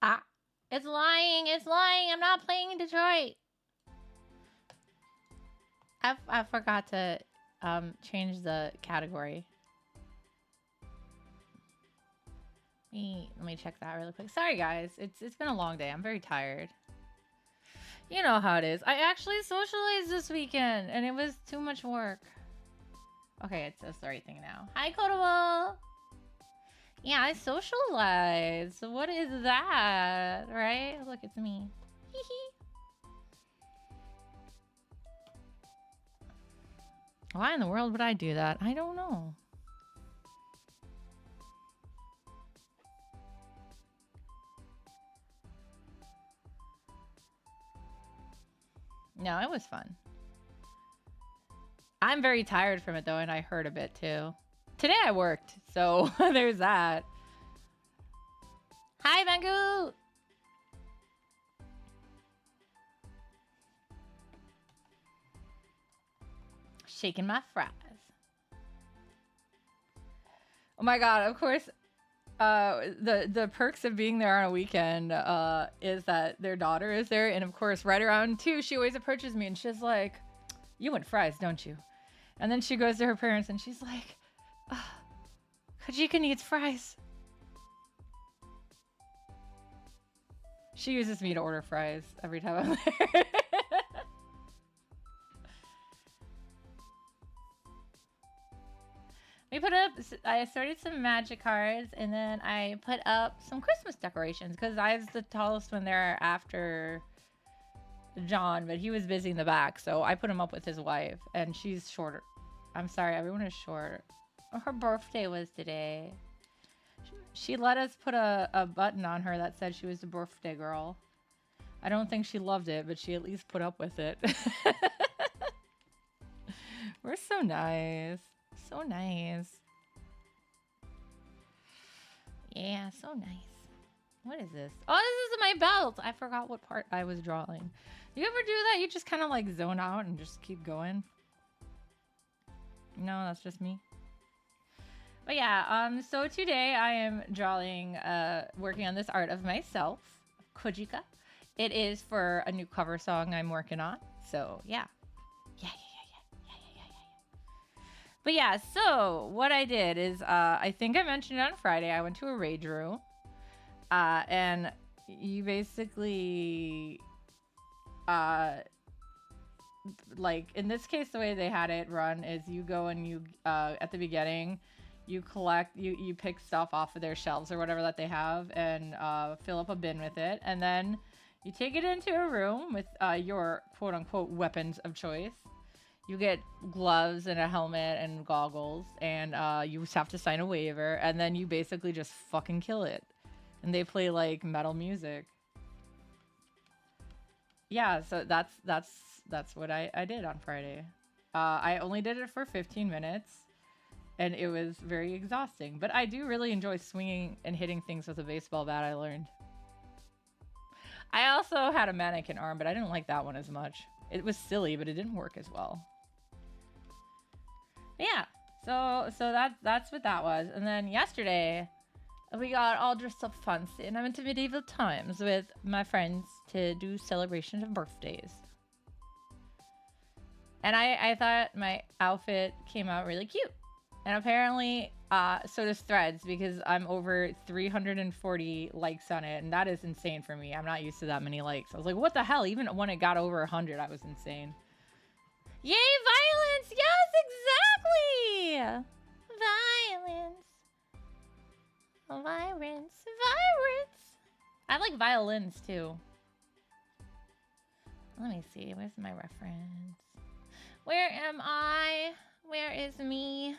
Ah, it's lying. It's lying. I'm not playing in Detroit. I forgot to change the category. Let me check that really quick. Sorry guys, it's been a long day. I'm very tired. You know how it is. I actually socialized this weekend and it was too much work. Okay, it says the right thing now. Hi Kotable! Yeah, I socialized. So what is that? Right? Look, it's me. Hee hee. Why in the world would I do that? I don't know. No, it was fun. I'm very tired from it though, and I heard a bit too. Today I worked, so there's that. Hi, Bangu! Shaking my fries. Oh my god, of course, the perks of being there on a weekend is that their daughter is there, and of course right around 2 she always approaches me and she's like, you want fries, don't you? And then she goes to her parents and she's like, Kojika needs fries. She uses me to order fries every time I'm there. We put up, I started some magic cards and then I put up some Christmas decorations because I was the tallest one there after John, but he was busy in the back, so I put him up with his wife and she's shorter. I'm sorry, everyone is short. Her birthday was today. She let us put a button on her that said she was the birthday girl. I don't think she loved it, but she at least put up with it. We're so nice. So nice. Yeah, so nice. What is this? Oh, this is my belt. I forgot what part I was drawing. You ever do that? You just kind of like zone out and just keep going? No, that's just me. But yeah, so today I am drawing, working on this art of myself, Kojika. It is for a new cover song I'm working on. So yeah. Yeah, yeah, yeah, yeah, yeah, yeah, yeah. But yeah, so what I did is, I think I mentioned it on Friday. I went to a rage room, and you basically, uh, like in this case, the way they had it run is you go and you, at the beginning, you collect, you pick stuff off of their shelves or whatever that they have, and fill up a bin with it, and then you take it into a room with your quote unquote weapons of choice. You get gloves and a helmet and goggles, and you just have to sign a waiver, and then you basically just fucking kill it. And they play like metal music. Yeah, so that's what I did on Friday. I only did it for 15 minutes, and it was very exhausting. But I do really enjoy swinging and hitting things with a baseball bat. I learned. I also had a mannequin arm, but I didn't like that one as much. It was silly, but it didn't work as well. Yeah. So that's what that was. And then yesterday, we got all dressed up fancy, and I went to medieval times with my friends to do celebrations of birthdays. And I thought my outfit came out really cute. And apparently, so does Threads, because I'm over 340 likes on it, and that is insane for me. I'm not used to that many likes. I was like, what the hell? Even when it got over 100, I was insane. Yay, violence! Yes, exactly! Violence. Violence. Violence. I like violins, too. Let me see. Where's my reference? Where am I? Where is me?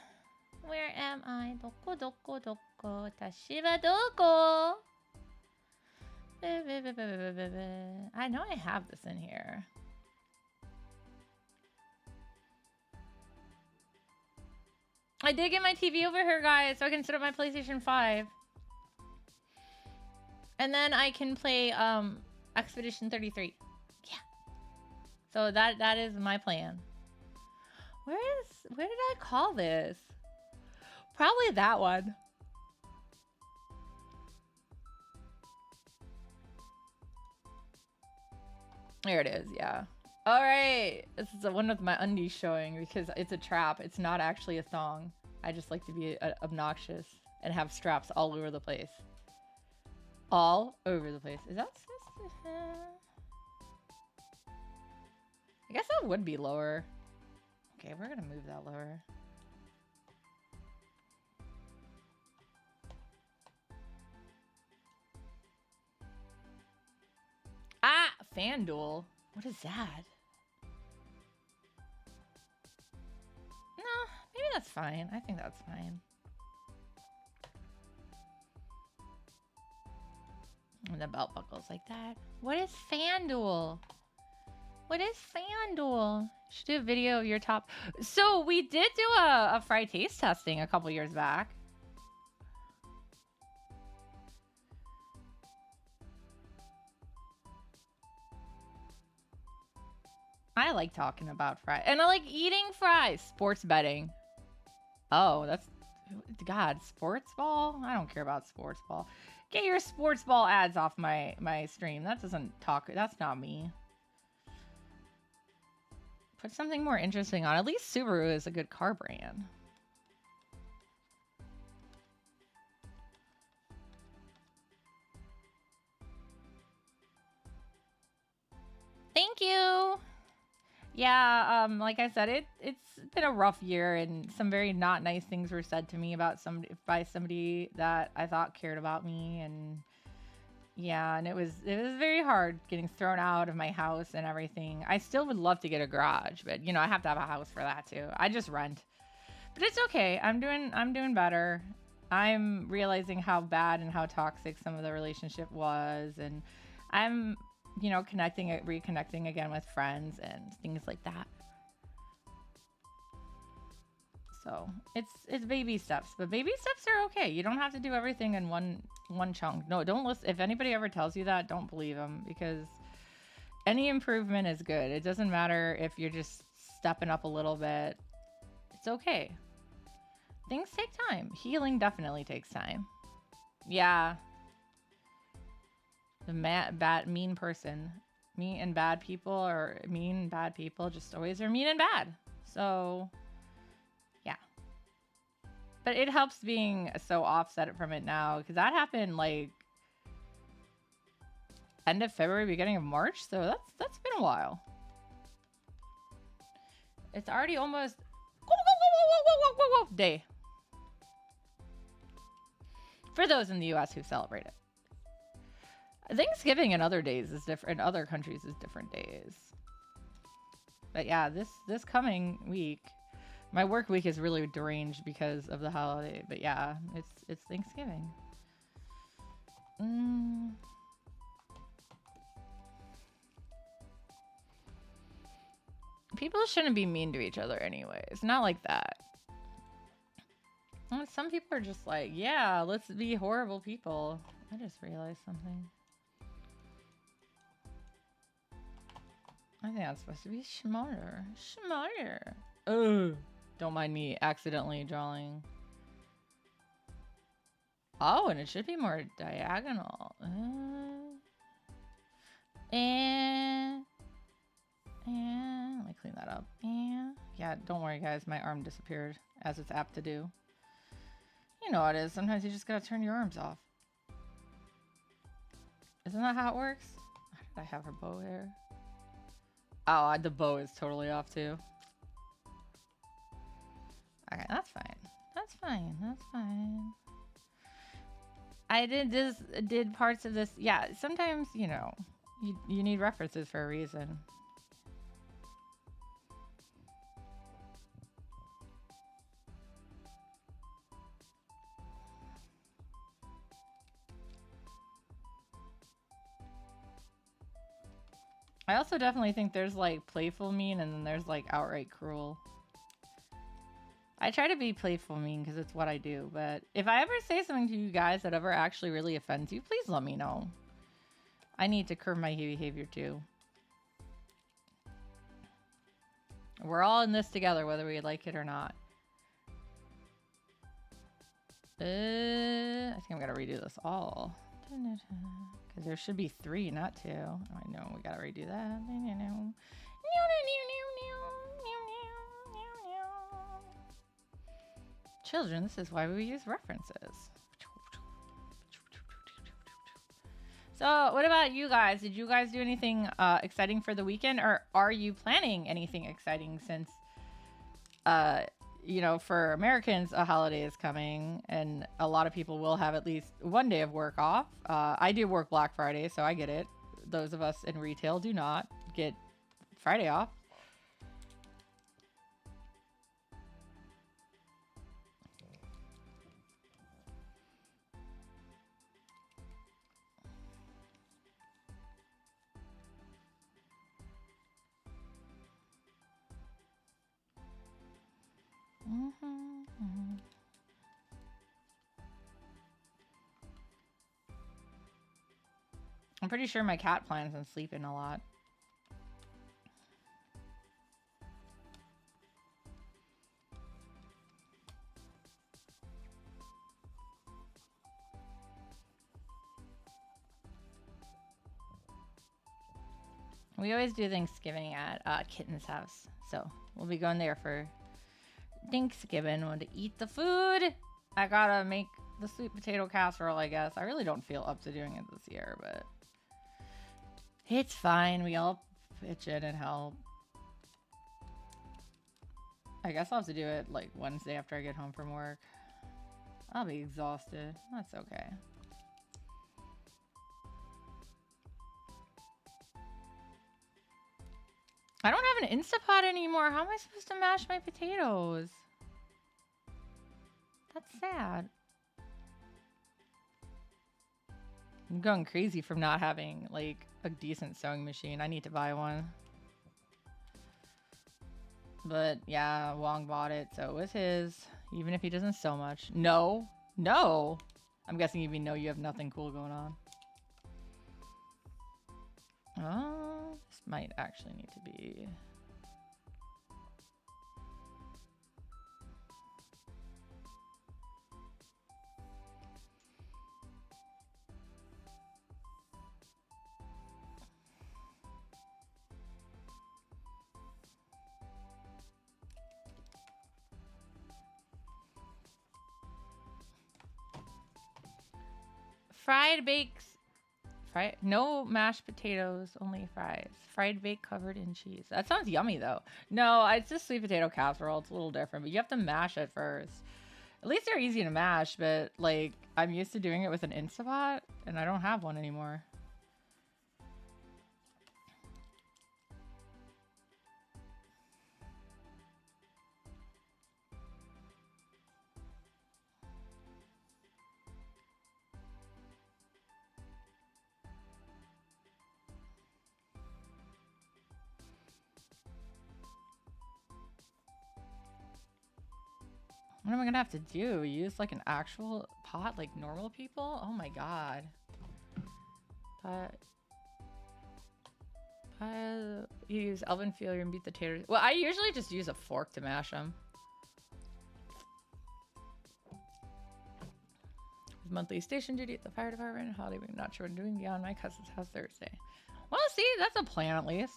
Where am I? Doko, doko, doko. Tashi wa doko? I know I have this in here. I did get my TV over here, guys, so I can set up my PlayStation 5. And then I can play Expedition 33. Yeah. So that is my plan. Where did I call this? Probably that one. There it is, yeah. All right. This is the one with my undies showing because it's a trap. It's not actually a thong. I just like to be obnoxious and have straps all over the place. All over the place. Is that supposed to... I guess that would be lower. Okay, we're gonna move that lower. Ah! FanDuel. What is that? No, maybe that's fine. I think that's fine. And the belt buckles like that. What is FanDuel? What is FanDuel? Should do a video of your top. So we did do a fry taste testing a couple years back. I like talking about fries. And I like eating fries. Sports betting. Oh, that's... God, sports ball? I don't care about sports ball. Get your sports ball ads off my stream. That doesn't talk... That's not me. Put something more interesting on. At least Subaru is a good car brand. Thank you. Yeah, like I said, it's been a rough year, and some very not nice things were said to me about by somebody that I thought cared about me, and yeah, and it was very hard getting thrown out of my house and everything. I still would love to get a garage, but you know, I have to have a house for that too. I just rent. But it's okay. I'm doing better. I'm realizing how bad and how toxic some of the relationship was, and I'm, you know, reconnecting again with friends and things like that. So it's baby steps, but baby steps are okay. You don't have to do everything in one chunk. No, don't listen. If anybody ever tells you that, don't believe them, because any improvement is good. It doesn't matter if you're just stepping up a little bit. It's okay. Things take time. Healing definitely takes time. Yeah. The mean person. Mean and bad people, or mean bad people just always are mean and bad. So, yeah. But it helps being so offset from it now, because that happened like end of February, beginning of March. So that's been a while. It's already almost day. For those in the US who celebrate it. Thanksgiving in other days is different. In other countries is different days. But yeah, this coming week, my work week is really deranged because of the holiday. But yeah, it's Thanksgiving. People shouldn't be mean to each other anyway. It's not like that. Some people are just like, yeah, let's be horrible people. I just realized something. I think that's supposed to be smarter. Smarter. Ugh. Don't mind me accidentally drawing. Oh, and it should be more diagonal. And let me clean that up. Yeah, don't worry, guys. My arm disappeared, as it's apt to do. You know how it is. Sometimes you just gotta turn your arms off. Isn't that how it works? How did I have her bow here? Oh, the bow is totally off too. Okay, that's fine. That's fine. That's fine. I did parts of this. Yeah, sometimes, you know, you need references for a reason. I also definitely think there's like playful mean and then there's like outright cruel. I try to be playful mean because it's what I do, but if I ever say something to you guys that ever actually really offends you, please let me know. I need to curb my behavior too. We're all in this together, whether we like it or not. I think I'm gonna redo this all. Because there should be 3, not 2. I know, we gotta redo that. Children, this is why we use references. So, what about you guys? Did you guys do anything exciting for the weekend? Or are you planning anything exciting since, you know, for Americans, a holiday is coming and a lot of people will have at least one day of work off. I do work Black Friday, so I get it. Those of us in retail do not get Friday off. I'm pretty sure my cat plans on sleeping a lot. We always do Thanksgiving at Kitten's house, so we'll be going there for Thanksgiving. Want to eat the food? I gotta make the sweet potato casserole, I guess. I really don't feel up to doing it this year, but it's fine. We all pitch in and help. I guess I'll have to do it like Wednesday after I get home from work. I'll be exhausted. That's okay. I don't have an Instapot anymore. How am I supposed to mash my potatoes? That's sad. I'm going crazy from not having like a decent sewing machine. I need to buy one. But yeah, Wong bought it, so it was his. Even if he doesn't sew much. No. No! I'm guessing you mean no, you have nothing cool going on. Oh, this might actually need to be... Fried bakes. Fried, no mashed potatoes, only fries. Fried bake covered in cheese. That sounds yummy though. No, it's just sweet potato casserole. It's a little different, but you have to mash it first. At least they're easy to mash, but like I'm used to doing it with an Instapot, and I don't have one anymore. What am I gonna have to do? Use like an actual pot like normal people? Oh my god. You use elven failure and beat the taters. Well, I usually just use a fork to mash them. Monthly station duty at the fire department. Holiday week, not sure what I'm doing beyond my cousin's house Thursday. Well, see, that's a plan at least.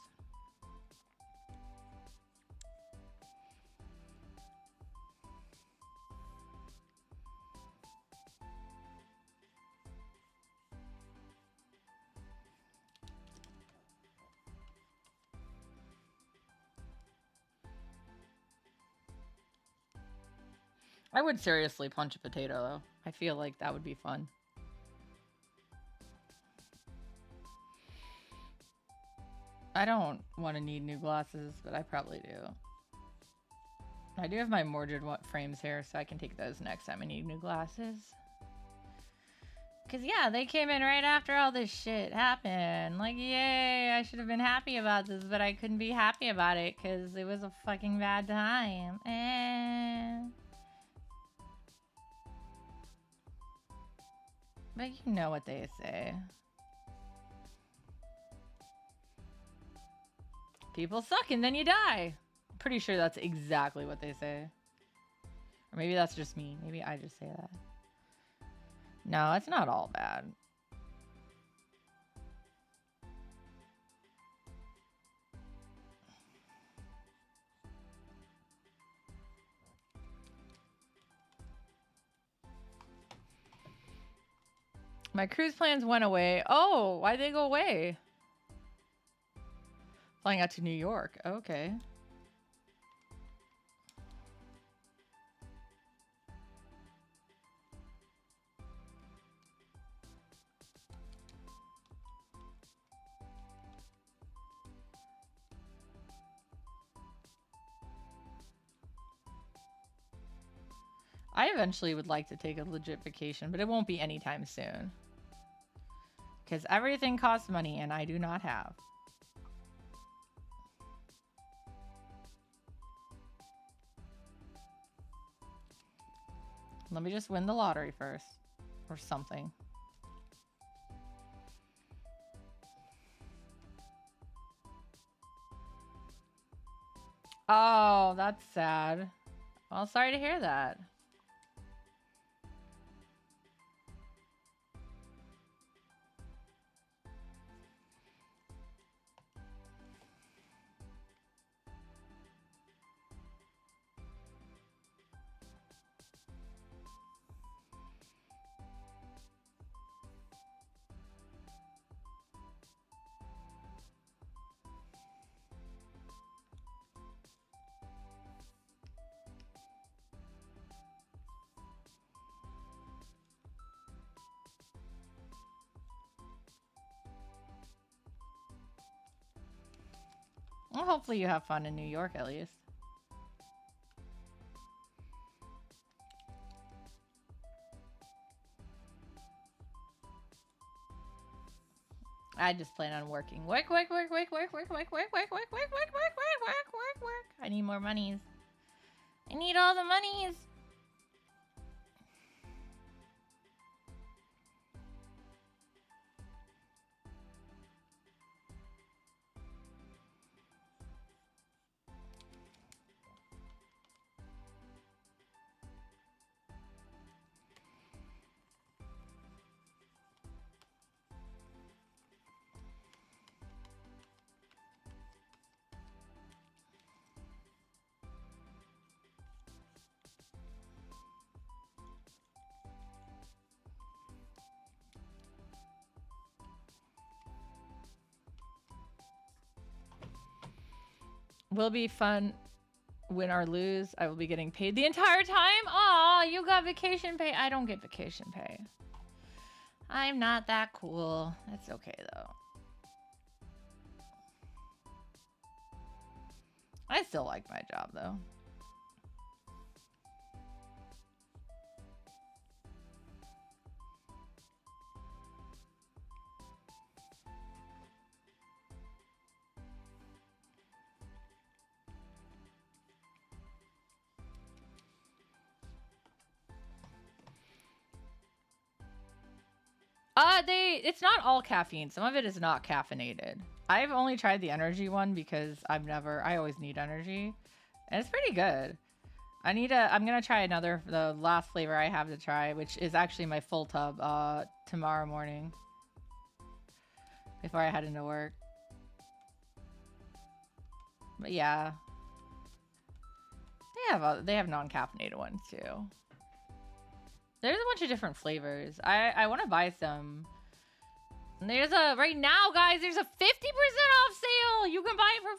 I would seriously punch a potato, though. I feel like that would be fun. I don't want to need new glasses, but I probably do. I do have my Mordred frames here, so I can take those next time I need new glasses. Because, yeah, they came in right after all this shit happened. Like, yay, I should have been happy about this, but I couldn't be happy about it because it was a fucking bad time. But you know what they say. People suck and then you die. I'm pretty sure that's exactly what they say. Or maybe that's just me. Maybe I just say that. No, it's not all bad. My cruise plans went away. Oh, why'd they go away? Flying out to New York. Okay. I eventually would like to take a legit vacation, but it won't be anytime soon. Because everything costs money and I do not have. Let me just win the lottery first. Or something. Oh, that's sad. Well, sorry to hear that. Well, hopefully you have fun in New York at least. I just plan on working. Work. I need more monies. I need all the monies. will be fun. Win or lose, I will be getting paid the entire time. Aw, you got vacation pay. I don't get vacation pay. I'm not that cool. That's okay though. I still like my job though. It's not all caffeine. Some of it is not caffeinated. I've only tried the energy one because I always need energy. And it's pretty good. I'm gonna try the last flavor I have to try, which is actually my full tub, tomorrow morning. Before I head into work. But yeah. They have non-caffeinated ones too. There's a bunch of different flavors. I want to buy some. Right now, guys, there's a 50% off sale. You can buy it for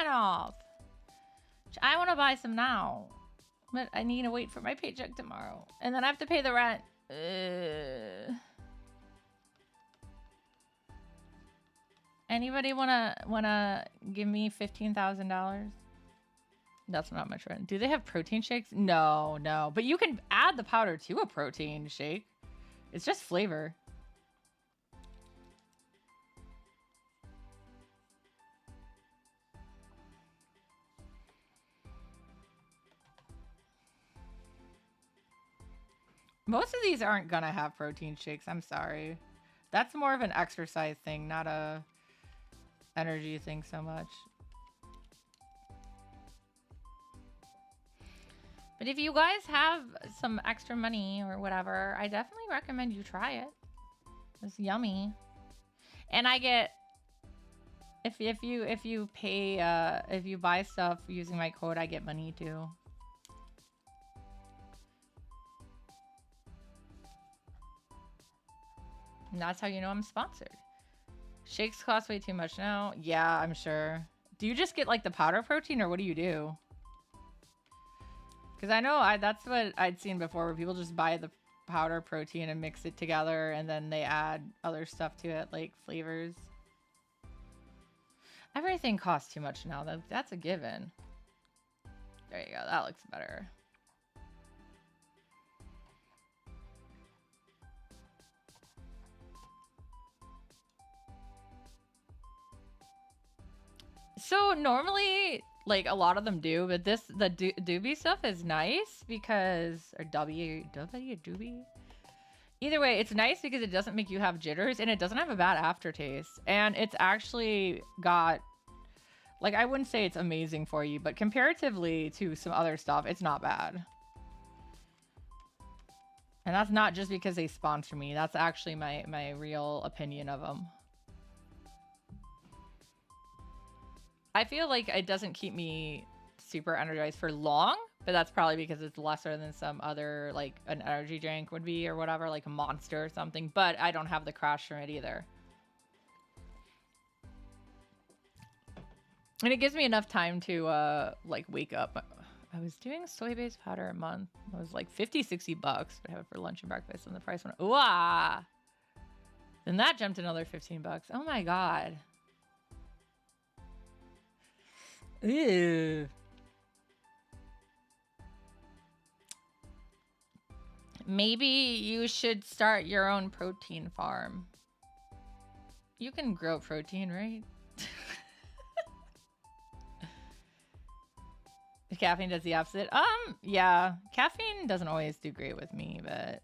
50% off. I want to buy some now. But I need to wait for my paycheck tomorrow. And then I have to pay the rent. Anybody wanna give me $15,000? That's not much rent. Do they have protein shakes? No. But you can add the powder to a protein shake. It's just flavor. Most of these aren't gonna have protein shakes. I'm sorry. That's more of an exercise thing, not a energy thing so much. But if you guys have some extra money or whatever, I definitely recommend you try it. It's yummy. And I get if you pay if you buy stuff using my code, I get money too. And that's how you know I'm sponsored. Shakes cost way too much now. Yeah, I'm sure. Do you just get like the powder protein or what do you do? Because I know that's what I'd seen before where people just buy the powder protein and mix it together and then they add other stuff to it like flavors. Everything costs too much now. That's a given. There you go. That looks better. So normally, like a lot of them do, but the doobie stuff is nice because, or doobie. Either way, it's nice because it doesn't make you have jitters and it doesn't have a bad aftertaste. And it's actually got, like, I wouldn't say it's amazing for you, but comparatively to some other stuff, it's not bad. And that's not just because they sponsor me. That's actually my real opinion of them. I feel like it doesn't keep me super energized for long, but that's probably because it's lesser than some other, like an energy drink would be or whatever, like a Monster or something, but I don't have the crash from it either. And it gives me enough time to, like, wake up. I was doing soy-based powder a month. It was like 50, 60 bucks, but I have it for lunch and breakfast, and the price went, ooh, ah! Then that jumped another 15 bucks. Oh my God. Ew. Maybe you should start your own protein farm. You can grow protein, right? Caffeine does the opposite. Yeah. Caffeine doesn't always do great with me, but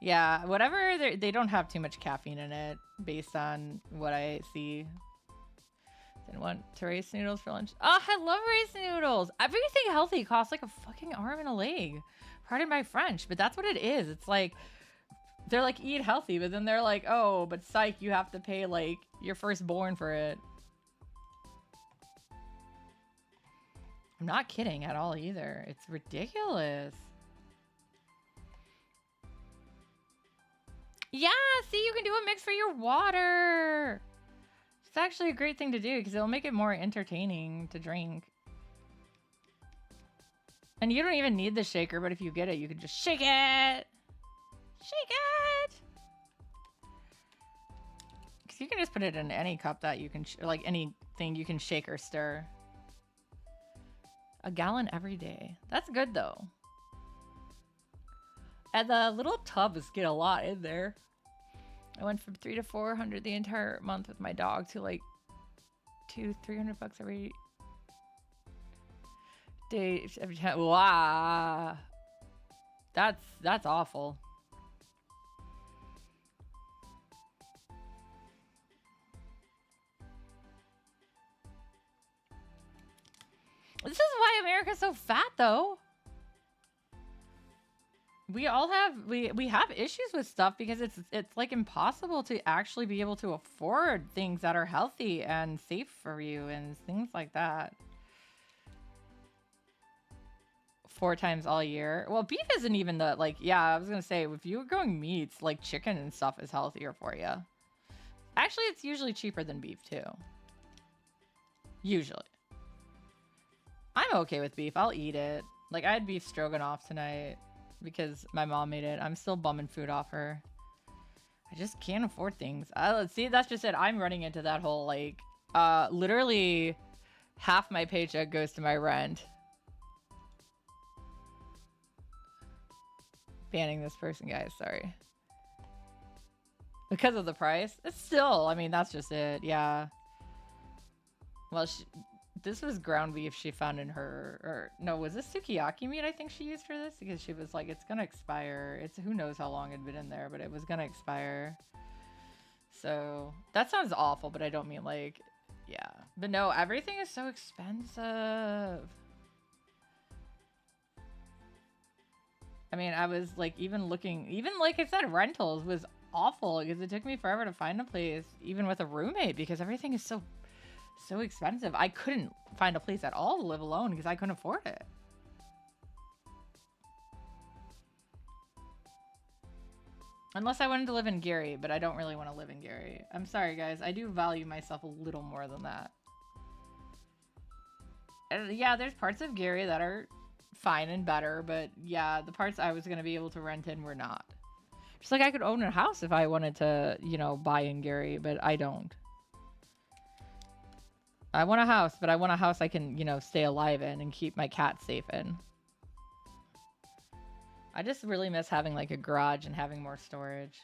yeah, whatever. They don't have too much caffeine in it based on what I see. Didn't want to rice noodles for lunch. Oh, I love rice noodles. Everything healthy costs like a fucking arm and a leg. Pardon my French, but that's what it is. It's like, they're like, eat healthy, but then they're like, oh, but psych, you have to pay like your firstborn for it. I'm not kidding at all either. It's ridiculous. Yeah, see, you can do a mix for your water. It's actually a great thing to do because it'll make it more entertaining to drink. And you don't even need the shaker, but if you get it, you can just shake it. Shake it. Because you can just put it in any cup that you can, like anything you can shake or stir. A gallon every day. That's good though. And the little tubs get a lot in there. I went from 300 to 400 the entire month with my dog to like $200-300 every day. Every time. Wow, that's awful. This is why America's so fat, though. We all have we have issues with stuff because it's like impossible to actually be able to afford things that are healthy and safe for you and things like that. 4 times all year. Well, beef isn't even the like. Yeah, I was gonna say if you were growing meats, like chicken and stuff is healthier for you. Actually, it's usually cheaper than beef too. Usually. I'm okay with beef. I'll eat it. Like I had beef stroganoff tonight because my mom made it. I'm still bumming food off her. I just can't afford things. Let's see, that's just it. I'm running into that whole like literally half my paycheck goes to my rent. Banning this person, guys, sorry. Because of the price? It's still, I mean, that's just it. Yeah. Well, this was ground beef she found in her, or no, was this sukiyaki meat I think she used for this? Because she was like, it's gonna expire. It's who knows how long it'd been in there, but it was gonna expire. So that sounds awful, but I don't mean like, yeah. But no, everything is so expensive. I mean, I was like, even like I said, rentals was awful because it took me forever to find a place, even with a roommate, because everything is so expensive. I couldn't find a place at all to live alone because I couldn't afford it. Unless I wanted to live in Gary, but I don't really want to live in Gary. I'm sorry, guys. I do value myself a little more than that. And yeah, there's parts of Gary that are fine and better, but yeah, the parts I was going to be able to rent in were not. Just like I could own a house if I wanted to, you know, buy in Gary, but I don't. I want a house, but I want a house I can, you know, stay alive in and keep my cat safe in. I just really miss having like a garage and having more storage.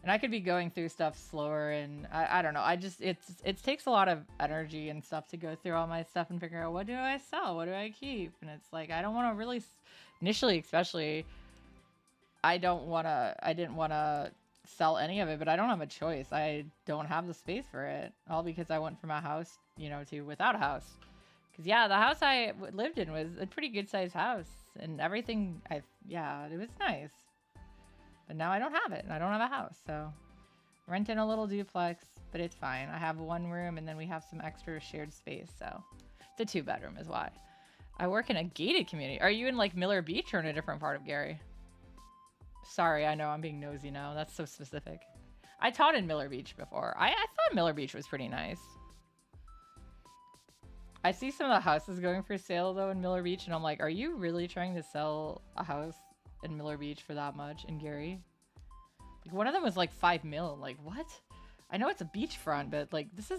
And I could be going through stuff slower, and I don't know. I just, it takes a lot of energy and stuff to go through all my stuff and figure out what do I sell? What do I keep? And it's like, I don't want to really, initially especially, I didn't want to sell any of it, but I don't have a choice. I don't have the space for it, all because I went from a house, you know, to without a house. Because yeah, the house I lived in was a pretty good sized house, and everything, yeah, it was nice. But now I don't have it, and I don't have a house, so renting a little duplex, but it's fine. I have one room, and then we have some extra shared space, so it's a 2-bedroom is why. I work in a gated community. Are you in like Miller Beach or in a different part of Gary? Sorry, I know I'm being nosy now. That's so specific. I taught in Miller Beach before. I thought Miller Beach was pretty nice. I see some of the houses going for sale though in Miller Beach, and I'm like, are you really trying to sell a house in Miller Beach for that much in Gary? Like, one of them was like $5 million. Like, what? I know it's a beachfront, but like this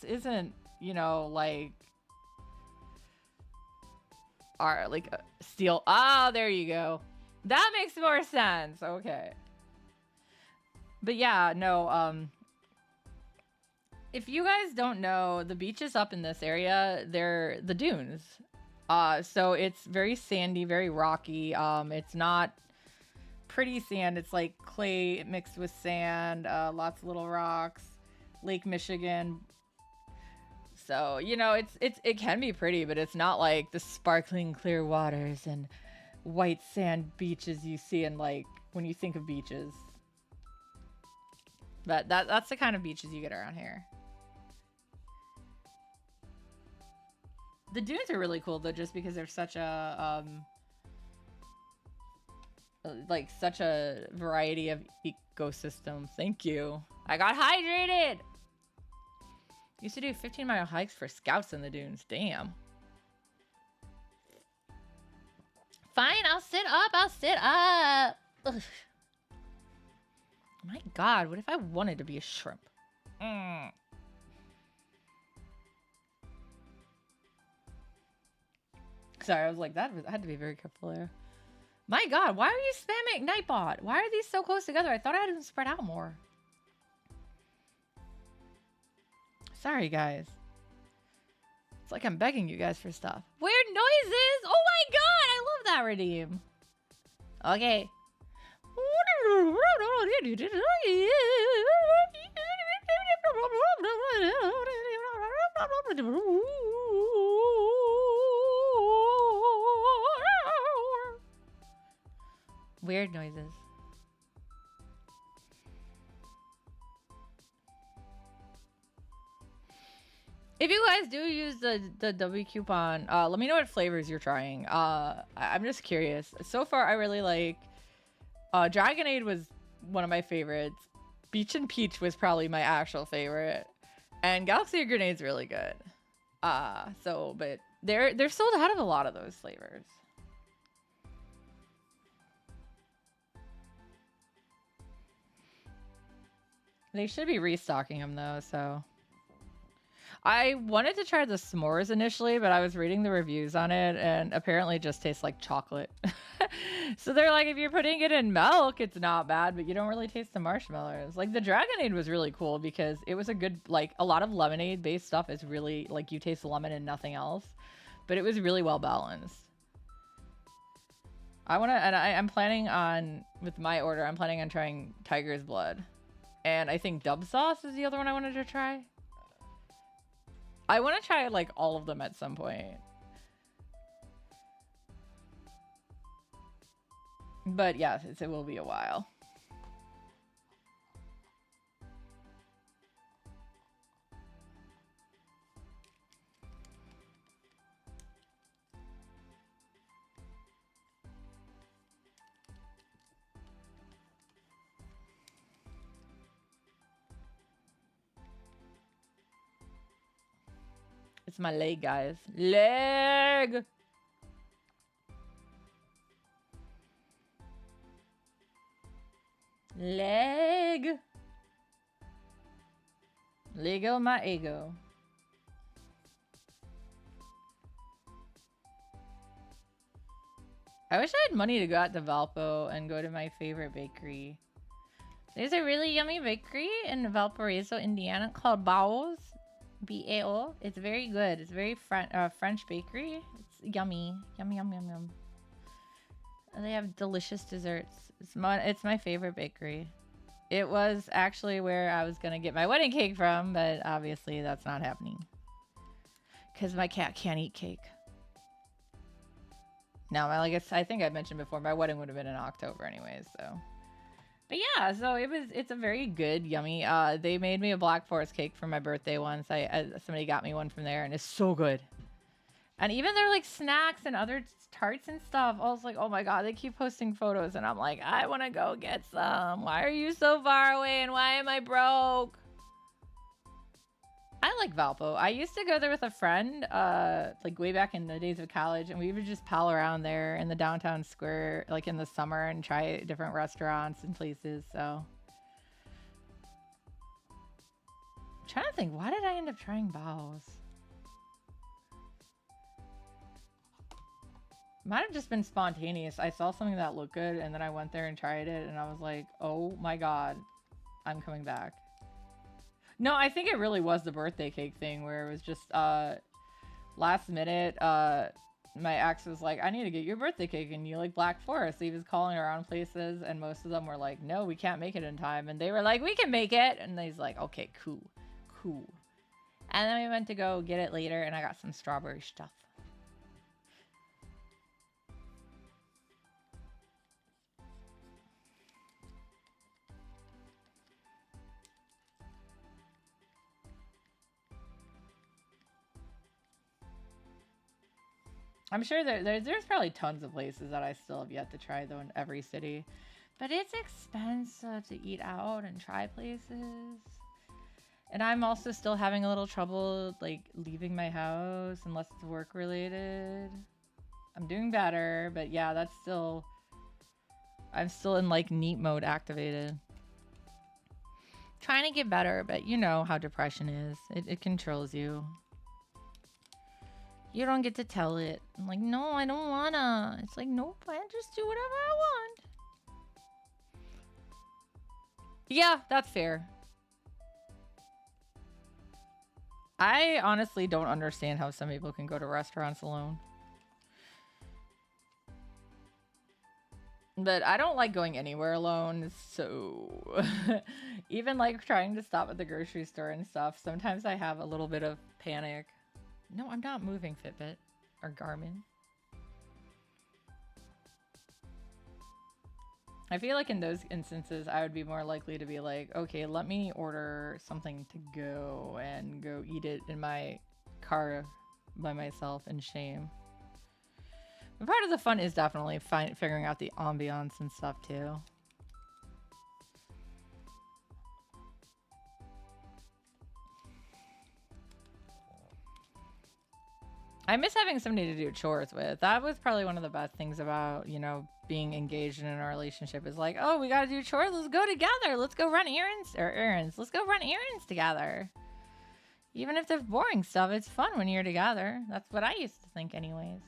isn't, you know, like our like steel. Ah, there you go. That makes more sense. Okay. But yeah, no, if you guys don't know, the beaches up in this area, they're the dunes. So it's very sandy, very rocky. It's not pretty sand. It's like clay mixed with sand, lots of little rocks, Lake Michigan. So, you know, it can be pretty, but it's not like the sparkling clear waters and white sand beaches you see in like when you think of beaches. But that's the kind of beaches you get around here. The dunes are really cool though, just because they're such a like such a variety of ecosystems. Thank you. I got hydrated. Used to do 15-mile hikes for scouts in the dunes. Damn. Fine, I'll sit up. I'll sit up. Ugh. My God, what if I wanted to be a shrimp? Sorry, I was like, I had to be very careful there. My God, why are you spamming Nightbot? Why are these so close together? I thought I had them spread out more. Sorry, guys. It's like I'm begging you guys for stuff. Weird noises! Oh my God, I love that redeem. Okay. Weird noises. If you guys do use the W coupon, let me know what flavors you're trying. I'm just curious. So far, I really like Dragonade was one of my favorites. Beach and Peach was probably my actual favorite, and Galaxy of Grenade's really good. But they're sold out of a lot of those flavors. They should be restocking them though, so. I wanted to try the s'mores initially, but I was reading the reviews on it, and apparently it just tastes like chocolate. So they're like, if you're putting it in milk, it's not bad, but you don't really taste the marshmallows. Like, the Dragonade was really cool because it was a good, like, a lot of lemonade-based stuff is really, like, you taste lemon and nothing else. But it was really well balanced. I'm planning on, with my order, I'm planning on trying Tiger's Blood. And I think Dub Sauce is the other one I wanted to try. I want to try, like, all of them at some point. But, yeah, it will be a while. It's my leg, guys. Leg! Leg! Lego my ego. I wish I had money to go out to Valpo and go to my favorite bakery. There's a really yummy bakery in Valparaiso, Indiana called Bao's. B-A-O. It's very good. It's very French bakery. It's yummy. Yum, yum, yum, yum. And they have delicious desserts. It's my favorite bakery. It was actually where I was going to get my wedding cake from, but obviously that's not happening. Because my cat can't eat cake. No, I think I mentioned before, my wedding would have been in October anyways, so. But yeah, so it's a very good, yummy. They made me a Black Forest cake for my birthday once. Somebody got me one from there, and it's so good. And even their like snacks and other tarts and stuff. I was like, oh my God, they keep posting photos, and I'm like, I want to go get some. Why are you so far away, and why am I broke? I like Valpo. I used to go there with a friend, like way back in the days of college, and we would just pal around there in the downtown square, like in the summer, and try different restaurants and places. So, I'm trying to think, why did I end up trying Bao's? Might have just been spontaneous. I saw something that looked good, and then I went there and tried it, and I was like, oh my God, I'm coming back. No, I think it really was the birthday cake thing where it was just last minute. My ex was like, I need to get you a birthday cake, and you like Black Forest. So he was calling around places, and most of them were like, no, we can't make it in time. And they were like, we can make it. And he's like, okay, cool. And then we went to go get it later, and I got some strawberry stuff. I'm sure there's probably tons of places that I still have yet to try, though, in every city. But it's expensive to eat out and try places. And I'm also still having a little trouble, like, leaving my house unless it's work related. I'm doing better, but yeah, that's still... I'm still in, like, neat mode activated. Trying to get better, but you know how depression is. It controls you. You don't get to tell it. I'm like, no, I don't wanna. It's like, nope, I just do whatever I want. Yeah, that's fair. I honestly don't understand how some people can go to restaurants alone. But I don't like going anywhere alone, so... Even like trying to stop at the grocery store and stuff, sometimes I have a little bit of panic. No, I'm not moving, Fitbit. Or Garmin. I feel like in those instances, I would be more likely to be like, okay, let me order something to go and go eat it in my car by myself in shame. But part of the fun is definitely figuring out the ambiance and stuff too. I miss having somebody to do chores with. That was probably one of the best things about, you know, being engaged in a relationship is like, oh, we gotta do chores. Let's go together. Let's go run errands. Let's go run errands together. Even if there's boring stuff, it's fun when you're together. That's what I used to think anyways.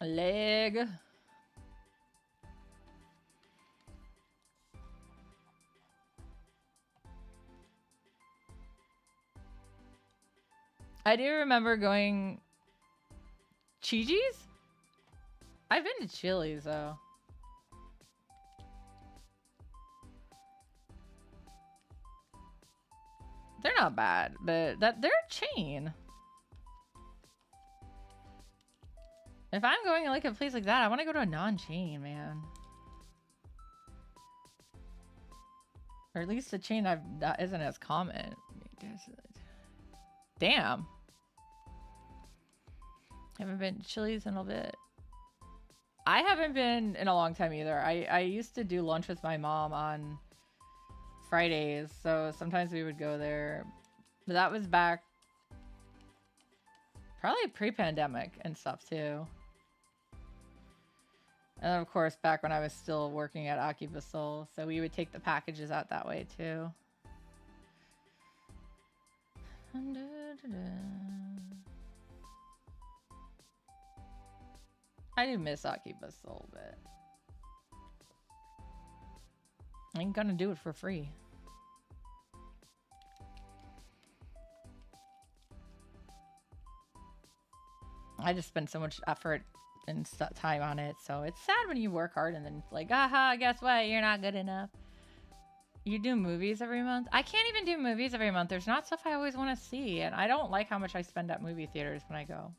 Leg. I do remember going... Chi-Chi's? I've been to Chili's, though. They're not bad, but they're a chain. If I'm going to like a place like that, I want to go to a non-chain, man. Or at least a chain that isn't as common. Damn. Haven't been to Chili's in a bit. I haven't been in a long time either. I used to do lunch with my mom on Fridays, so sometimes we would go there. But that was back probably pre-pandemic and stuff too. And of course, back when I was still working at Akibasol, so we would take the packages out that way too. I do miss Akibasol, but I ain't gonna do it for free. I just spend so much effort and time on it, so it's sad when you work hard and then it's like, aha, guess what? You're not good enough. You do movies every month? I can't even do movies every month. There's not stuff I always want to see, and I don't like how much I spend at movie theaters when I go.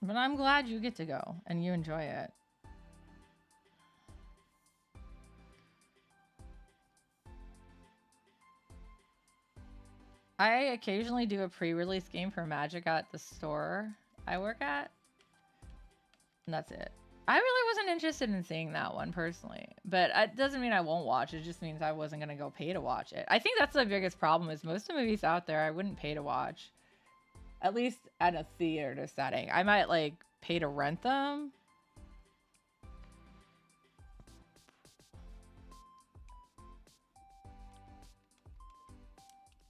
But I'm glad you get to go and you enjoy it. I occasionally do a pre-release game for Magic at the store I work at. And that's it. I really wasn't interested in seeing that one personally. But it doesn't mean I won't watch it. It just means I wasn't going to go pay to watch it. I think that's the biggest problem is most of the movies out there I wouldn't pay to watch. At least at a theater setting. I might like pay to rent them.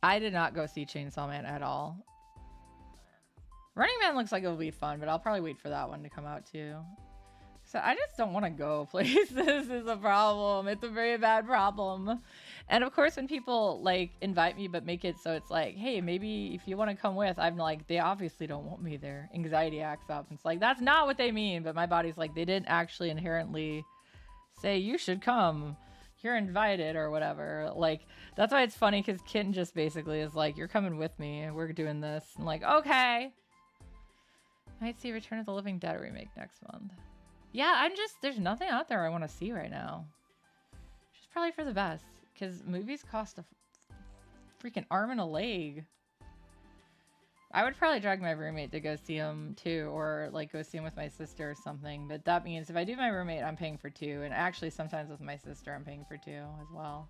I did not go see Chainsaw Man at all. Running Man looks like it'll be fun, but I'll probably wait for that one to come out too. So I just don't want to go places is a problem. It's a very bad problem. And of course, when people like invite me but make it so it's like, hey, maybe if you want to come with, I'm like, they obviously don't want me there. Anxiety acts up. It's like, that's not what they mean. But my body's like, they didn't actually inherently say you should come. You're invited or whatever. Like, that's why it's funny because Kitten just basically is like, you're coming with me. We're doing this. I'm like, okay. Might see Return of the Living Dead remake next month. Yeah, I'm just, there's nothing out there I want to see right now. Which is probably for the best, because movies cost a freaking arm and a leg. I would probably drag my roommate to go see them too, or like go see them with my sister or something. But that means if I do my roommate, I'm paying for two. And actually, sometimes with my sister, I'm paying for two as well.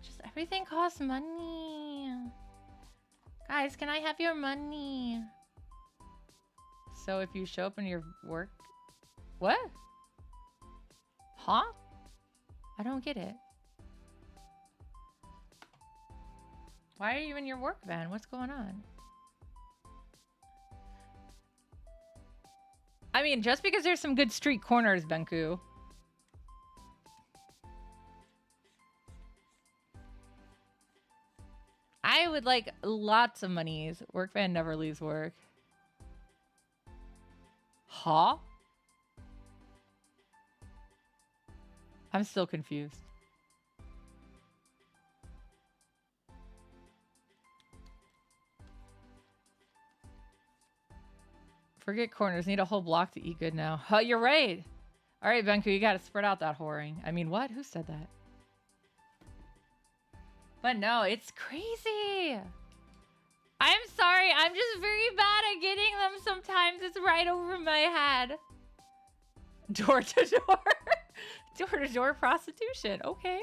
Just everything costs money. Guys, can I have your money? So if you show up in your work... What? Huh? I don't get it. Why are you in your work van? What's going on? I mean, just because there's some good street corners, Benku. I would like lots of monies. Work van never leaves work. Huh? I'm still confused. Forget corners. Need a whole block to eat good now. Oh, you're right. All right, Benku, you got to spread out that whoring. I mean, what? Who said that? But no, it's crazy. I'm sorry. I'm just very bad at getting them sometimes. It's right over my head. Door to door. Door to door prostitution. Okay.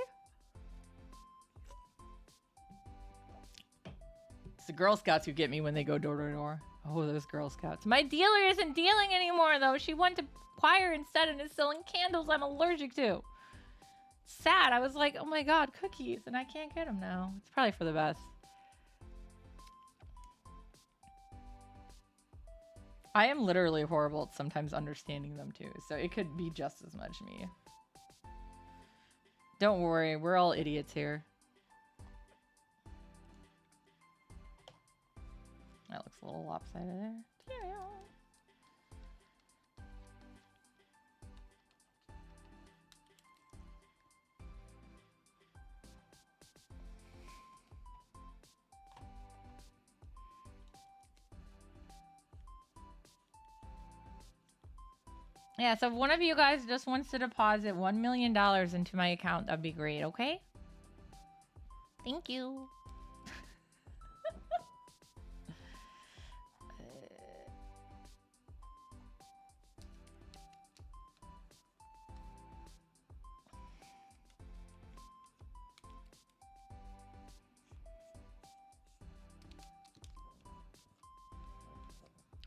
It's the Girl Scouts who get me when they go door to door. Oh, those Girl Scouts. My dealer isn't dealing anymore, though. She went to choir instead and is selling candles I'm allergic to. Sad. I was like, oh my god, cookies. And I can't get them now. It's probably for the best. I am literally horrible at sometimes understanding them, too. So it could be just as much me. Don't worry. We're all idiots here. That looks a little lopsided there. Yeah. Yeah, so if one of you guys just wants to deposit $1 million into my account, that'd be great, okay? Thank you.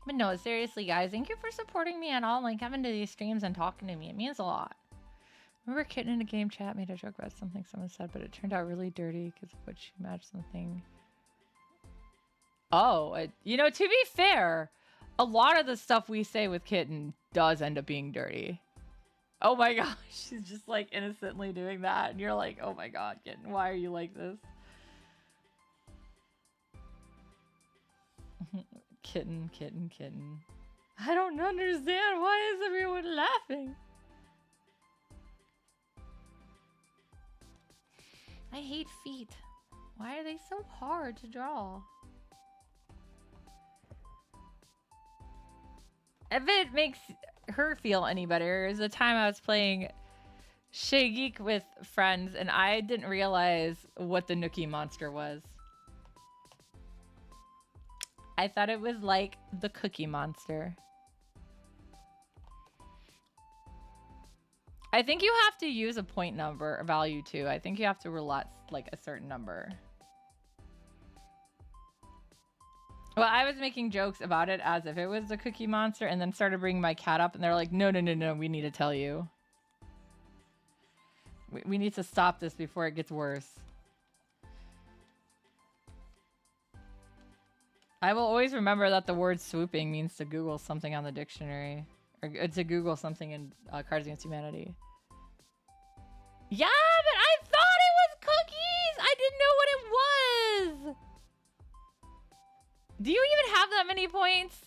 But no, seriously, guys, thank you for supporting me and all, like, coming to these streams and talking to me. It means a lot. Remember Kitten in a game chat made a joke about something someone said, but it turned out really dirty because of what she matched something. Oh, you know, to be fair, a lot of the stuff we say with Kitten does end up being dirty. Oh my gosh, she's just, like, innocently doing that. And you're like, oh my god, Kitten, why are you like this? Kitten, kitten, kitten. I don't understand. Why is everyone laughing? I hate feet. Why are they so hard to draw? If it makes her feel any better, is the time I was playing Shay Geek with friends and I didn't realize what the Nookie monster was. I thought it was like the Cookie Monster. I think you have to use a point number, a value too. I think you have to relax like a certain number. Well, I was making jokes about it as if it was the Cookie Monster and then started bringing my cat up and they're like, no, no, no, no, we need to tell you. We need to stop this before it gets worse. I will always remember that the word swooping means to Google something on the dictionary. Or to Google something in Cards Against Humanity. Yeah, but I thought it was cookies! I didn't know what it was! Do you even have that many points?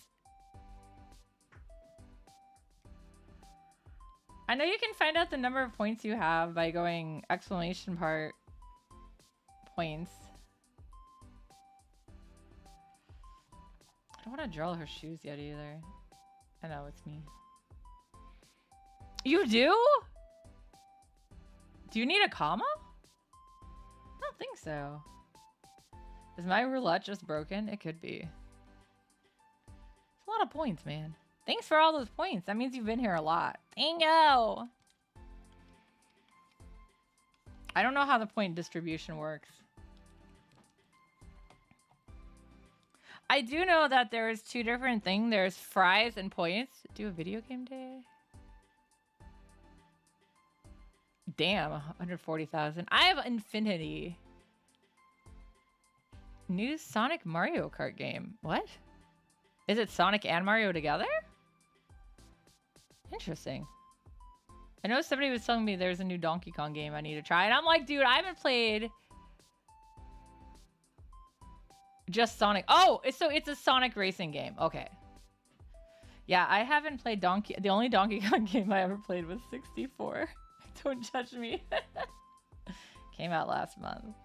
I know you can find out the number of points you have by going exclamation part points. I don't want to draw her shoes yet either. I know it's me. You do? Do you need a comma? I don't think so. Is my roulette just broken? It could be. It's a lot of points, man. Thanks for all those points. That means you've been here a lot. Thank you. I don't know how the point distribution works. I do know that there's two different things. There's fries and points. Do a video game day? Damn, 140,000. I have infinity. New Sonic Mario Kart game. What? Is it Sonic and Mario together? Interesting. I know somebody was telling me there's a new Donkey Kong game I need to try. And I'm like, dude, I haven't played just Sonic. Oh, so it's a Sonic racing game. Okay. Yeah, I haven't played Donkey. The only Donkey Kong game I ever played was 64. Don't judge me. Came out last month.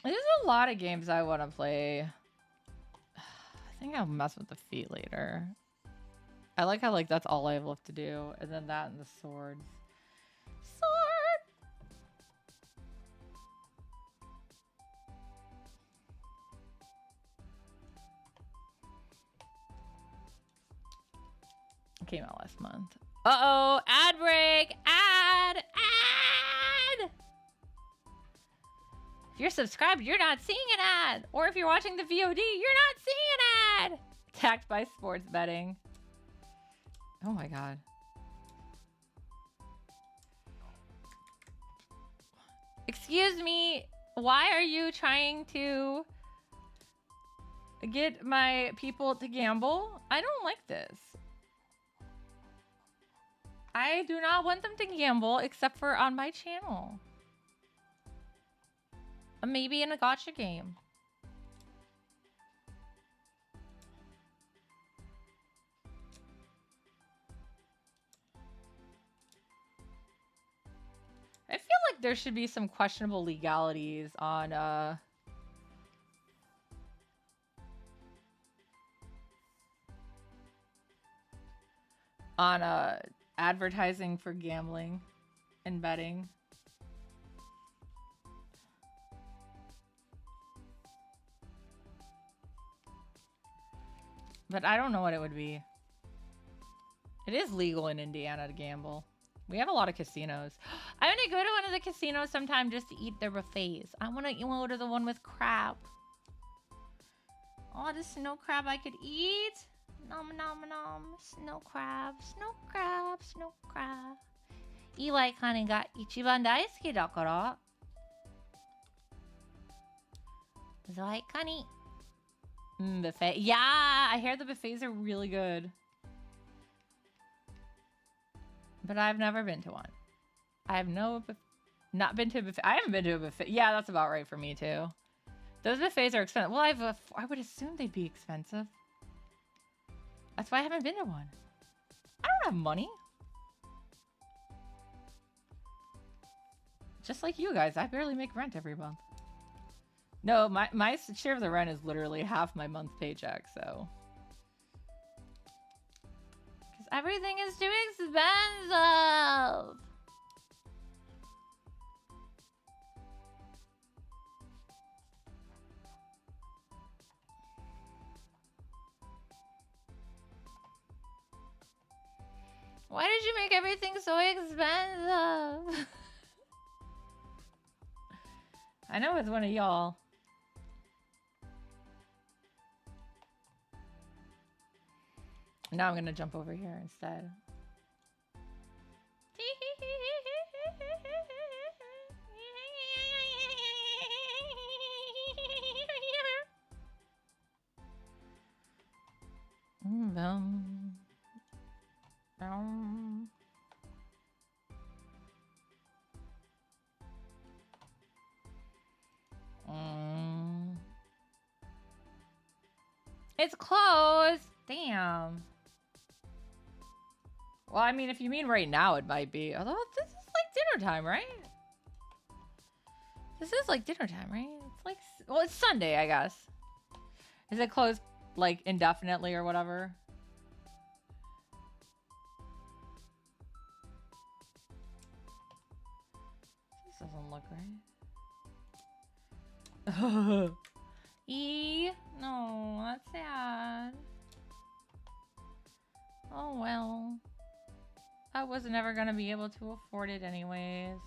There's a lot of games I want to play. I think I'll mess with the feet later. I like how that's all I have left to do. And then that and the swords. Sword! It came out last month. Uh-oh! Ad break! Ad! If you're subscribed, you're not seeing an ad. Or if you're watching the VOD, you're not seeing an ad. Attacked by sports betting. Oh my god. Excuse me. Why are you trying to get my people to gamble? I don't like this. I do not want them to gamble except for on my channel. Maybe in a gacha game. I feel like there should be some questionable legalities on advertising for gambling and betting. But I don't know what it would be. It is legal in Indiana to gamble. We have a lot of casinos. I want to go to one of the casinos sometime just to eat their buffets. I want to go to the one with crab. Oh, the snow crab I could eat. Nom nom nom. Snow crab, snow crab, snow crab. Iwai Kani ga ichiban daisuki dakara. Iwai Kani. Buffet. Yeah, I hear the buffets are really good. But I've never been to one. I have not been to a buffet. I haven't been to a buffet. Yeah, that's about right for me too. Those buffets are expensive. Well, I would assume they'd be expensive. That's why I haven't been to one. I don't have money. Just like you guys, I barely make rent every month. No, my share of the rent is literally half my month paycheck, so. Because everything is too expensive. Why did you make everything so expensive? I know it's one of y'all. Now I'm gonna jump over here instead. It's closed. Damn. Well, I mean, if you mean right now, it might be. Although this is like dinner time, right? This is like dinner time, right? It's like, well, it's Sunday, I guess. Is it closed like indefinitely or whatever? This doesn't look right. No, that's sad. Oh well. I was never gonna be able to afford it anyways.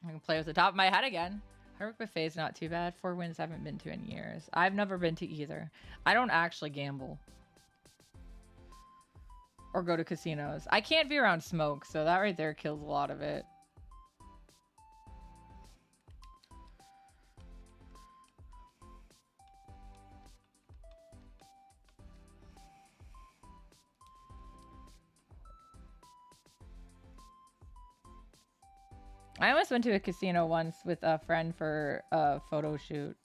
I can play with the top of my head again. Heroic Buffet is not too bad. 4 Winds I haven't been to in years. I've never been to either. I don't actually gamble. Or go to casinos. I can't be around smoke, so that right there kills a lot of it. I almost went to a casino once with a friend for a photo shoot.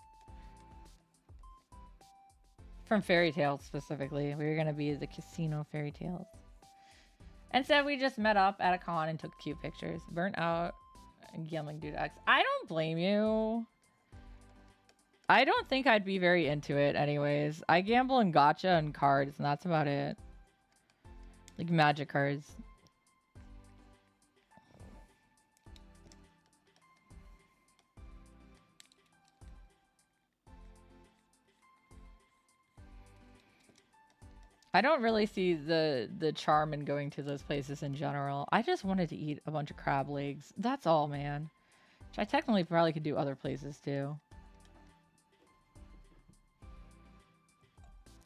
From Fairy Tales specifically. We were going to be the casino Fairy Tales. Instead, we just met up at a con and took cute pictures. Burnt out gambling dude X. I don't blame you. I don't think I'd be very into it anyways. I gamble in gacha and cards, and that's about it. Like magic cards. I don't really see the charm in going to those places in general. I just wanted to eat a bunch of crab legs. That's all, man. Which I technically probably could do other places too.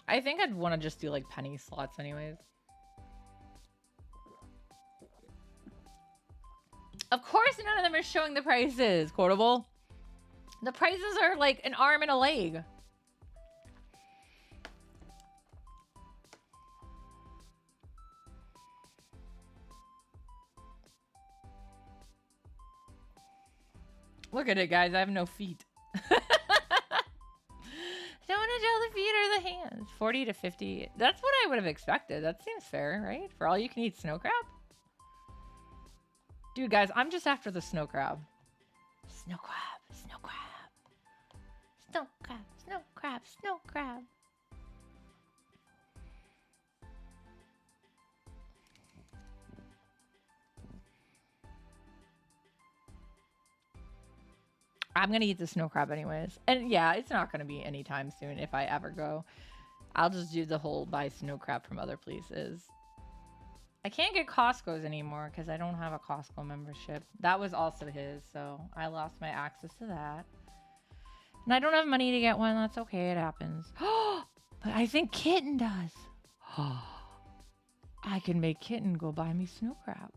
I think I'd want to just do like penny slots anyways. Of course none of them are showing the prices, Quotable. The prices are like an arm and a leg. Look at it, guys. I have no feet. Don't want to tell the feet or the hands. 40 to 50. That's what I would have expected. That seems fair, right? For all you can eat snow crab? Dude, guys, I'm just after the snow crab. Snow crab, snow crab. Snow crab, snow crab, snow crab. I'm gonna eat the snow crab anyways. And yeah, it's not gonna be anytime soon if I ever go. I'll just do the whole buy snow crab from other places. I can't get Costco's anymore because I don't have a Costco membership. That was also his, so I lost my access to that. And I don't have money to get one. That's okay. It happens. But I think Kitten does. I can make Kitten go buy me snow crab.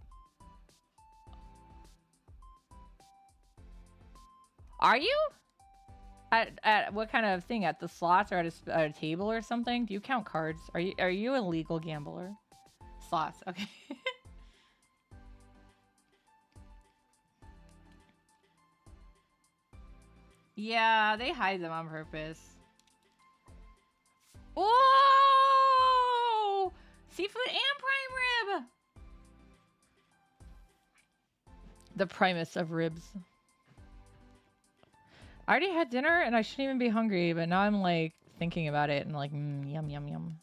Are you? At what kind of thing? At the slots or at a table or something? Do you count cards? Are you a legal gambler? Slots, okay. Yeah, they hide them on purpose. Whoa! Seafood and prime rib! The primus of ribs. I already had dinner and I shouldn't even be hungry, but now I'm like thinking about it and like, yum, yum, yum.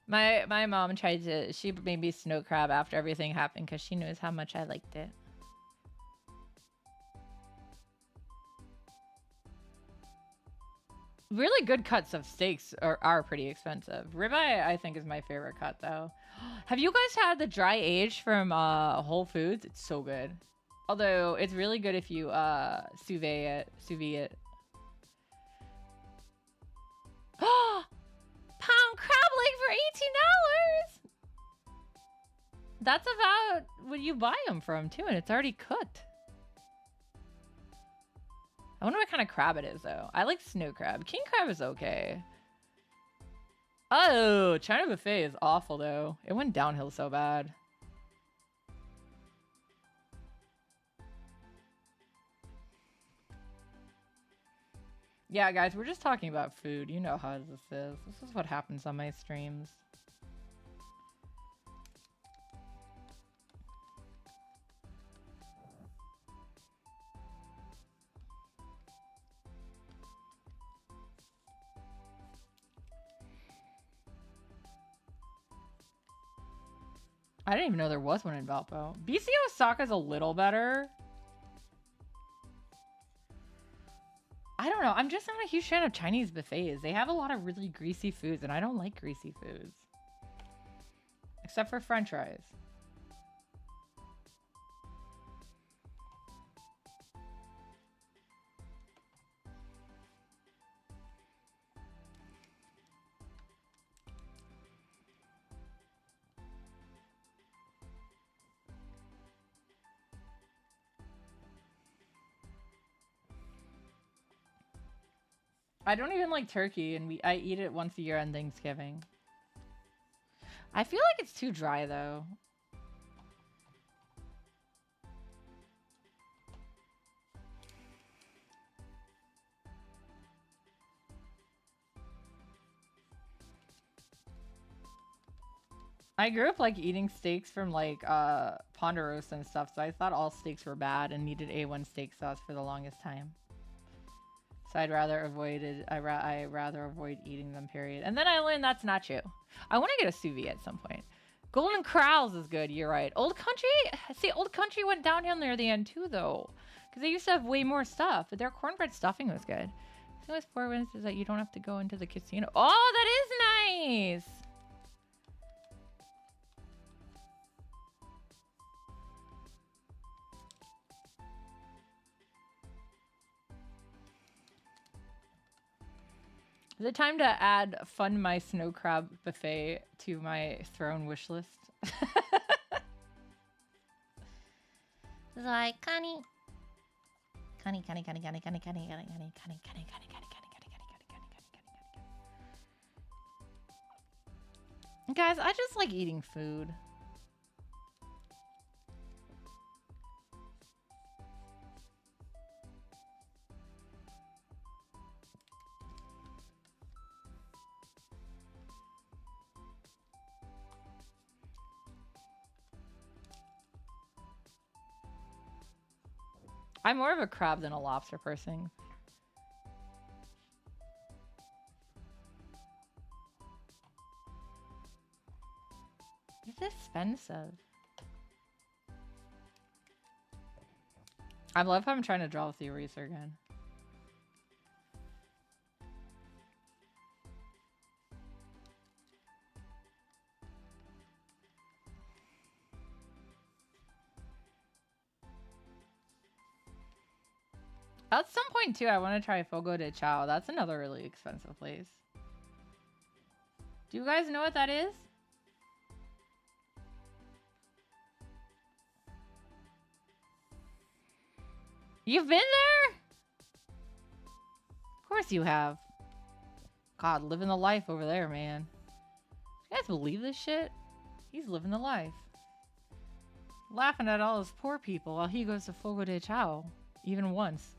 My mom tried to, she made me snow crab after everything happened because she knows how much I liked it. Really good cuts of steaks are pretty expensive. Ribeye, I think, is my favorite cut, though. Have you guys had the dry aged from Whole Foods? It's so good. Although, it's really good if you sous vide it. Pound crab leg for $18! That's about what you buy them from, too, and it's already cooked. I wonder what kind of crab it is, though. I like snow crab. King crab is okay. Oh, China buffet is awful though. It went downhill so bad. Yeah, guys, we're just talking about food. You know how this is. This is what happens on my streams. I didn't even know there was one in Valpo. BC Osaka's a little better. I don't know. I'm just not a huge fan of Chinese buffets. They have a lot of really greasy foods, and I don't like greasy foods. Except for French fries. I don't even like turkey, and I eat it once a year on Thanksgiving. I feel like it's too dry, though. I grew up like eating steaks from like Ponderosa and stuff, so I thought all steaks were bad and needed A1 steak sauce for the longest time. So I'd rather avoid it. I rather avoid eating them. Period. And then I learned that's not true. I want to get a sous vide at some point. Golden Corrals is good. You're right. Old Country. See, Old Country went downhill near the end too, though, because they used to have way more stuff. But their cornbread stuffing was good. The only poor wins is that you don't have to go into the casino. Oh, that is nice. Is it time to add Fund My Snow Crab Buffet to my throne wish list? It's like, Connie. Connie. Guys, I just like eating food. I'm more of a crab than a lobster person. It's expensive. I love how I'm trying to draw with the eraser again. At some point, too, I want to try Fogo de Chao. That's another really expensive place. Do you guys know what that is? You've been there? Of course you have. God, living the life over there, man. You guys believe this shit? He's living the life. Laughing at all those poor people while he goes to Fogo de Chao. Even once.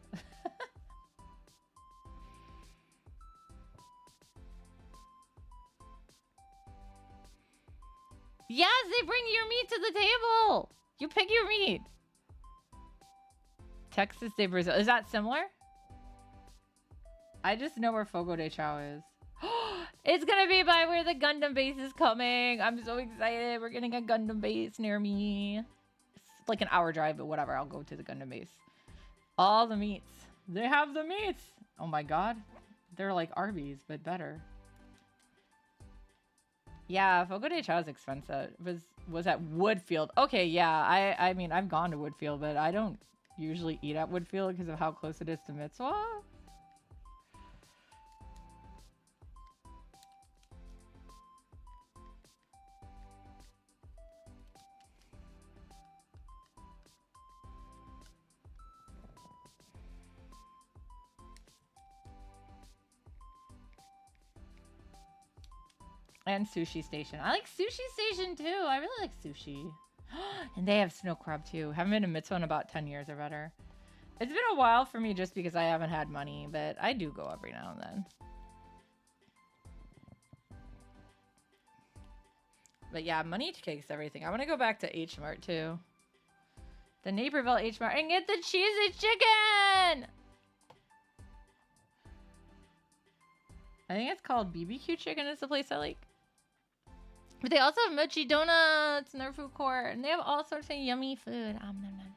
Yes, they bring your meat to the table. You pick your meat. Texas de Brazil. Is that similar? I just know where Fogo de Chao is. It's gonna be by where the Gundam base is coming. I'm so excited. We're getting a Gundam base near me. It's like an hour drive, but whatever. I'll go to the Gundam base. All the meats. They have the meats. Oh my god. They're like Arby's, but better. Yeah, Fogo de Chao is expensive. Was at Woodfield. Okay, yeah. I mean, I've gone to Woodfield, but I don't usually eat at Woodfield because of how close it is to Mitzvah. And Sushi Station. I like Sushi Station too. I really like sushi. And they have snow crab too. Haven't been to Mitsu in about 10 years or better. It's been a while for me just because I haven't had money, but I do go every now and then. But yeah, money takes everything. I want to go back to H Mart too. The Naperville H Mart and get the cheesy chicken! I think it's called BBQ chicken is the place I like. But they also have mochi donuts in their food court. And they have all sorts of yummy food. Nom, nom, nom, nom.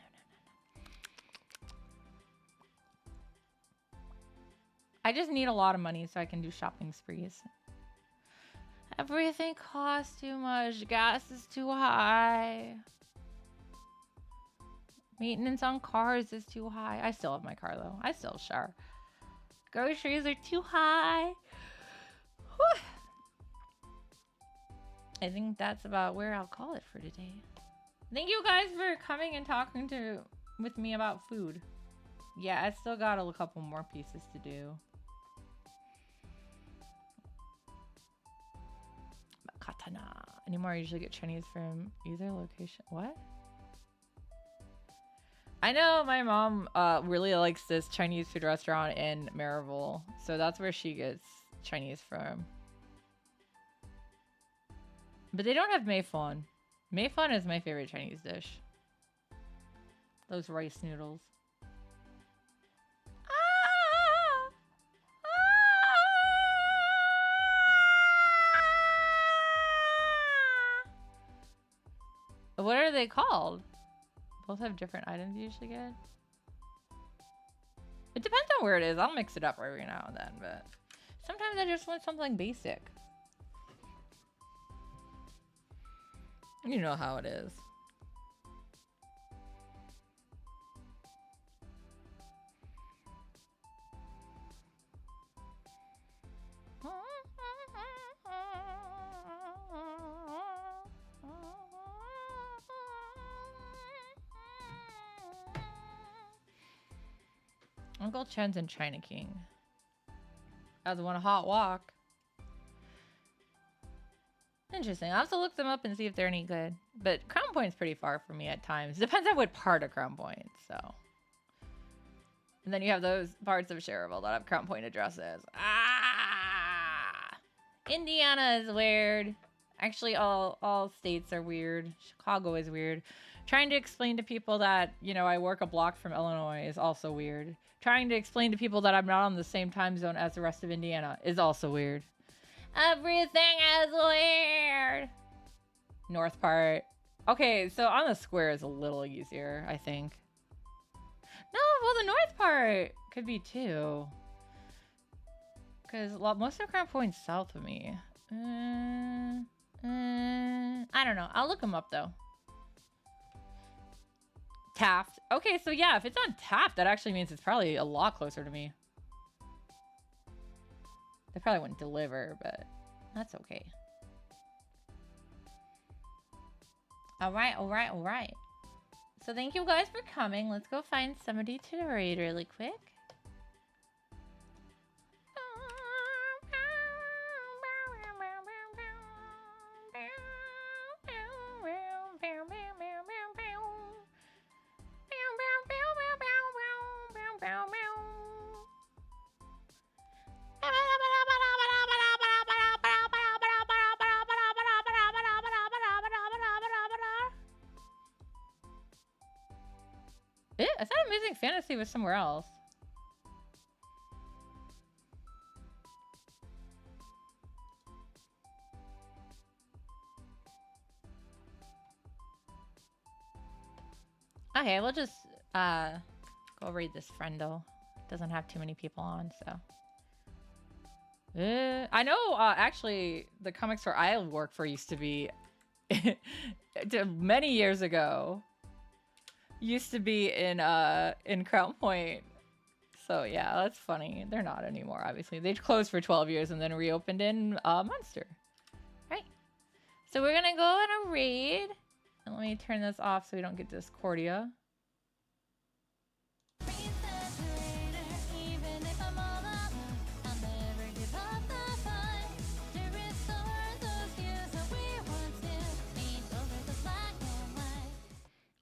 I just need a lot of money so I can do shopping sprees. Everything costs too much. Gas is too high. Maintenance on cars is too high. I still have my car though. I still have a shower. Groceries are too high. Whew. I think that's about where I'll call it for today. Thank you guys for coming and talking with me about food. Yeah, I still got a couple more pieces to do. Katana. Anymore, I usually get Chinese from either location. What? I know my mom really likes this Chinese food restaurant in Maryville, so that's where she gets Chinese from. But they don't have mei fun. Mei fun is my favorite Chinese dish. Those rice noodles. What are they called? Both have different items you usually get. It depends on where it is. I'll mix it up every now and then, but sometimes I just want something basic. You know how it is. Uncle Chen's and China King. As one hot walk. Interesting. I'll have to look them up and see if they're any good. But Crown Point's pretty far from me at times. Depends on what part of Crown Point, so. And then you have those parts of Cherville that have Crown Point addresses. Ah! Indiana is weird. Actually, all states are weird. Chicago is weird. Trying to explain to people that, you know, I work a block from Illinois is also weird. Trying to explain to people that I'm not on the same time zone as the rest of Indiana is also weird. Everything is weird. North part. Okay, so on the square is a little easier, I think. No, well, the north part could be too. Because most of Crown Point's south of me. I don't know. I'll look them up, though. Taft. Okay, so yeah, if it's on Taft, that actually means it's probably a lot closer to me. They probably wouldn't deliver, but that's okay. All right. So thank you guys for coming. Let's go find somebody to raid really quick. I thought Amazing Fantasy was somewhere else. Okay, we'll just go read this friendo. Doesn't have too many people on, so. I know actually the comic store I work for used to be many years ago. Used to be in Crown Point. So yeah, that's funny. They're not anymore, obviously. They closed for 12 years and then reopened in Munster. Right. So we're gonna go on a raid. And let me turn this off so we don't get Discordia.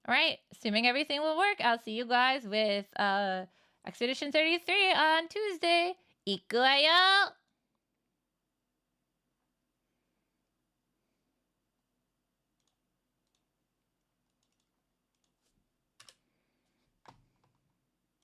All right, assuming everything will work, I'll see you guys with Expedition 33 on Tuesday. 行くわよ!